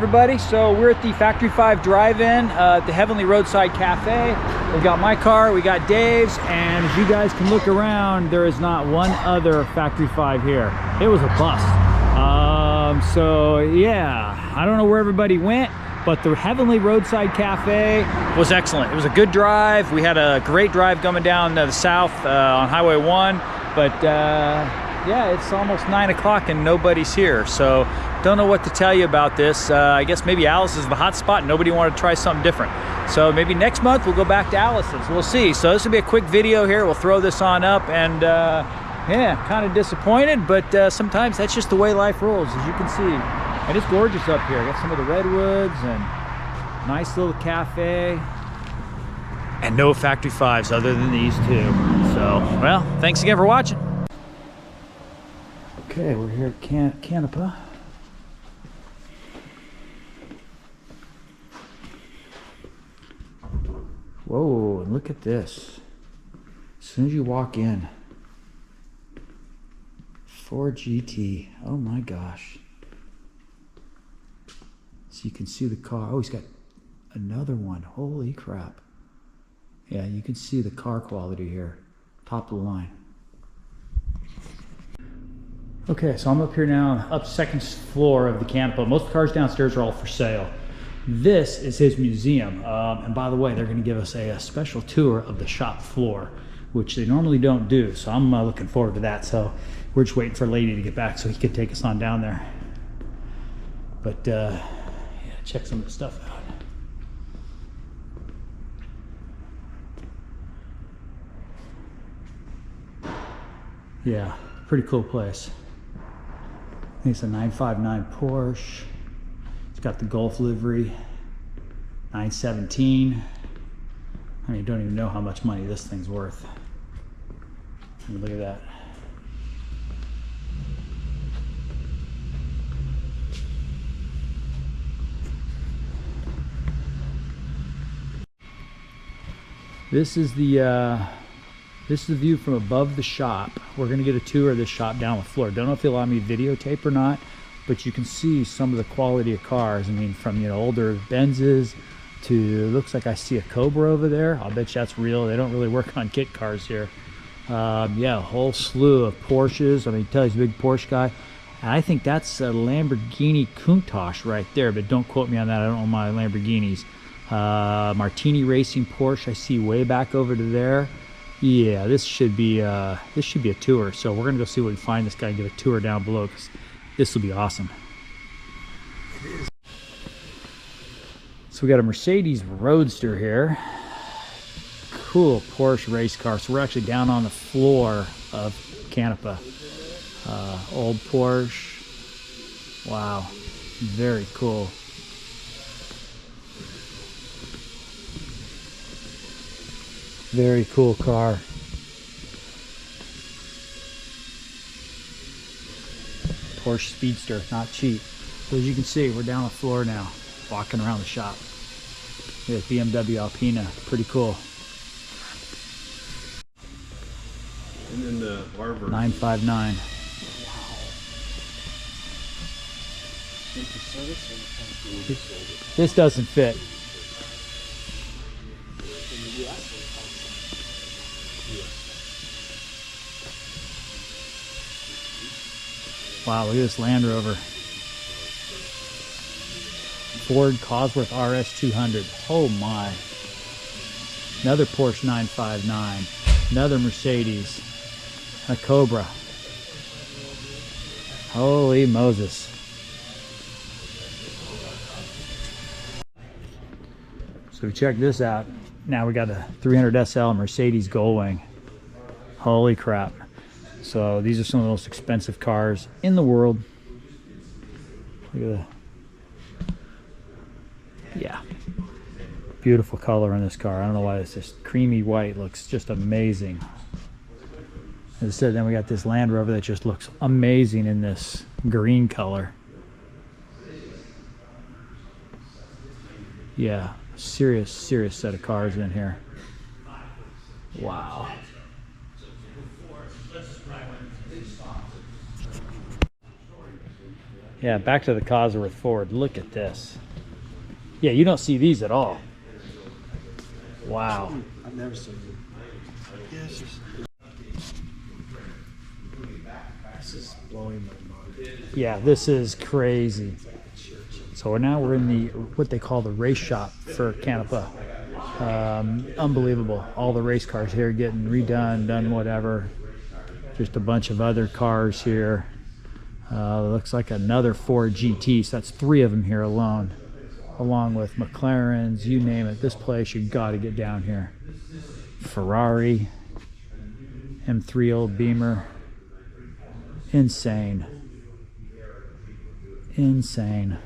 everybody. So we're at the Factory 5 drive-in at the Heavenly Roadside Cafe. We got my car, we got Dave's, and as you guys can look around, there is not one other Factory 5 here. It was a bust. So yeah, I don't know where everybody went, but the Heavenly Roadside Cafe was excellent. It was a good drive. We had a great drive coming down the south on Highway 1, but yeah, it's almost 9 o'clock and nobody's here. So don't know what to tell you about this. I guess maybe Alice is the hot spot. Nobody wanted to try something different. So maybe next month we'll go back to Alice's. We'll see. So this will be a quick video here. We'll throw this on up, and yeah, kind of disappointed, but sometimes that's just the way life rolls, as you can see. And it's gorgeous up here. Got some of the redwoods and nice little cafe. And no Factory 5s other than these two. So, well, thanks again for watching. Okay, we're here at Canepa. Whoa, look at this. As soon as you walk in, Ford GT, oh my gosh. So you can see the car. Oh, he's got another one. Holy crap. Yeah, you can see the car quality here. Top of the line. Okay, so I'm up here now, up second floor of the Canepa. Most cars downstairs are all for sale. This is his museum. And by the way, they're gonna give us a special tour of the shop floor, which they normally don't do. So I'm looking forward to that. So we're just waiting for a lady to get back so he could take us on down there. But yeah, check some of the stuff out. Yeah, pretty cool place. I think it's a 959 Porsche. It's got the Golf livery, 917. I mean, you don't even know how much money this thing's worth. I mean, look at that. This is the view from above the shop. We're gonna get a tour of this shop down the floor. Don't know if they'll allow me to videotape or not, but you can see some of the quality of cars. I mean, from, you know, older Benzes to, looks like I see a Cobra over there. I'll bet you that's real. They don't really work on kit cars here. Yeah, a whole slew of Porsches. I mean, tell he's a big Porsche guy. And I think that's a Lamborghini Countach right there, but don't quote me on that. I don't own my Lamborghinis. Martini Racing Porsche I see way back over to there. Yeah, this should be a tour. So we're gonna go see what we find this guy and get a tour down below, because this will be awesome. So we got a Mercedes Roadster here. Cool Porsche race car. So we're actually down on the floor of Canepa. Old Porsche. Wow, very cool. Very cool car. Porsche Speedster, not cheap. So as you can see, we're down the floor now, walking around the shop. We have BMW Alpina, pretty cool. And then the Barber 959. This doesn't fit. Wow, look at this Land Rover. Ford Cosworth RS 200. Oh my. Another Porsche 959. Another Mercedes. A Cobra. Holy Moses. So check this out. Now we got a 300 SL Mercedes Gullwing. Holy crap. So these are some of the most expensive cars in the world. Look at that. Yeah. Beautiful color on this car. I don't know why it's just creamy white. Looks just amazing. As I said, then we got this Land Rover that just looks amazing in this green color. Yeah, serious set of cars in here. Wow. Yeah, back to the Cosworth Ford. Look at this. Yeah, you don't see these at all. Wow. I've never seen them. Yeah, it's just... This is blowing my mind. Yeah, this is crazy. So now we're in the what they call the race shop for Canepa. Unbelievable. All the race cars here getting redone, done whatever. Just a bunch of other cars here. Looks like another Ford GT, so that's 3 of them here alone. Along with McLarens, you name it. This place, you've got to get down here. Ferrari, M3 old Beamer. Insane. Insane.